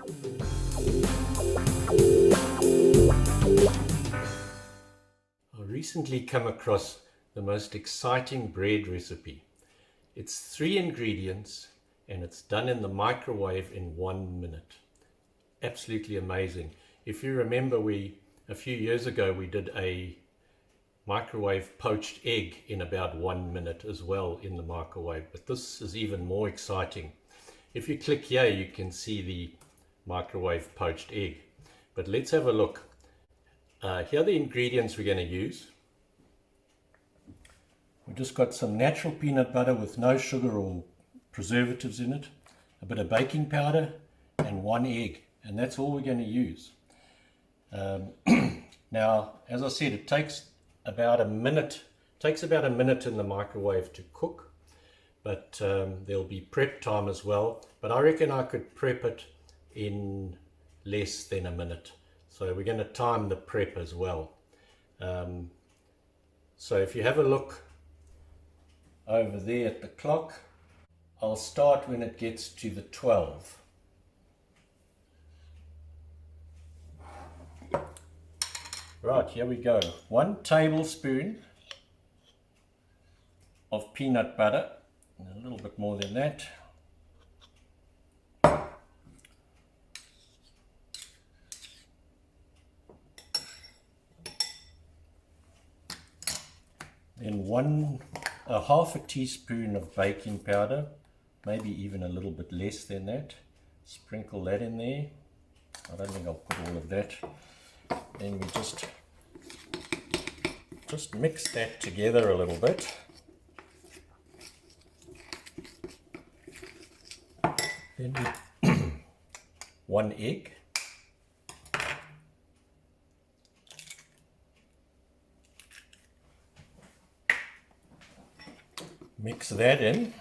I recently come across the most exciting bread recipe. It's 3 ingredients and it's done in the microwave in 1 minute. Absolutely amazing. If you remember, a few years ago we did a microwave poached egg in about 1 minute as well in the microwave, but this is even more exciting. If you click here you can see the microwave poached egg, but let's have a look. Here are the ingredients we're going to use. We've just got some natural peanut butter with no sugar or preservatives in it, a bit of baking powder and 1 egg, and that's all we're going to use. Now, as I said, it takes about a minute in the microwave to cook, but there'll be prep time as well, but I reckon I could prep it in less than a minute. So we're going to time the prep as well. So if you have a look over there at the clock, I'll start when it gets to the 12. Right, here we go. 1 tablespoon of peanut butter, and a little bit more than that. Then half a teaspoon of baking powder, maybe even a little bit less than that. Sprinkle that in there. I don't think I'll put all of that. Then we just mix that together a little bit. Then 1 egg. Mix that in.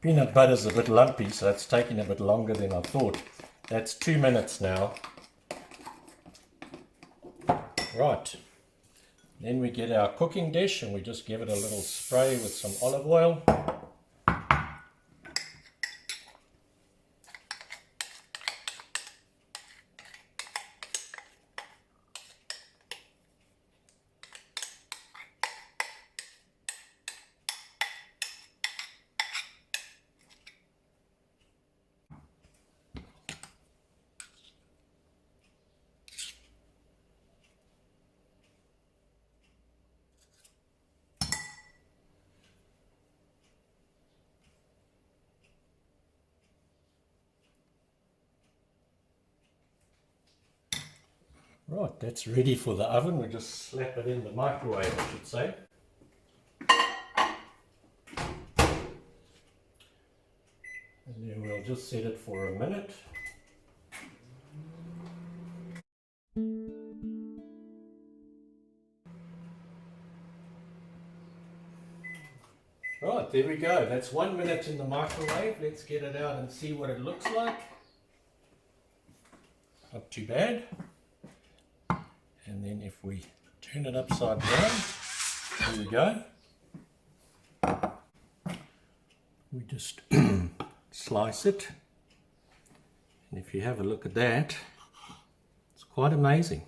Peanut butter is a bit lumpy, so it's taking a bit longer than I thought. That's 2 minutes now. Right, then we get our cooking dish and we just give it a little spray with some olive oil. Right, that's ready for the oven. We just slap it in the microwave, I should say. And then we'll just set it for a minute. Right, there we go. That's 1 minute in the microwave. Let's get it out and see what it looks like. Not too bad. And then if we turn it upside down, there we go. We just slice it. And if you have a look at that, it's quite amazing.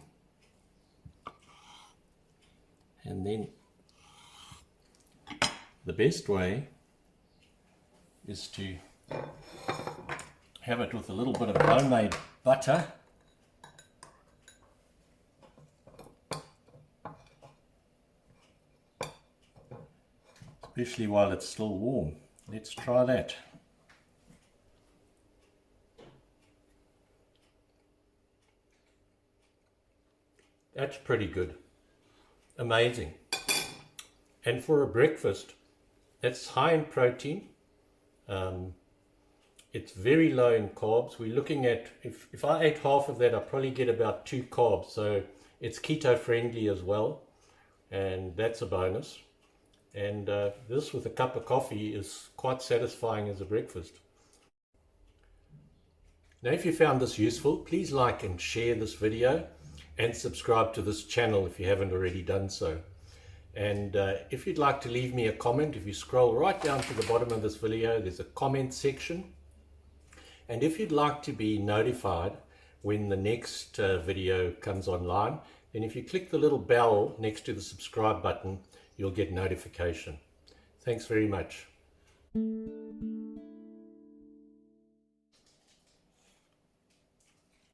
And then the best way is to have it with a little bit of homemade butter. Especially while it's still warm. Let's try that. That's pretty good. Amazing. And for a breakfast, It's high in protein. It's very low in carbs. We're looking at, if I ate half of that, I'll probably get about 2 carbs. So it's keto friendly as well. And that's a bonus. And this with a cup of coffee is quite satisfying as a breakfast. Now, if you found this useful, please like and share this video and subscribe to this channel if you haven't already done so. And if you'd like to leave me a comment, if you scroll right down to the bottom of this video, there's a comment section. And if you'd like to be notified when the next video comes online, then if you click the little bell next to the subscribe button, you'll get notification. Thanks very much.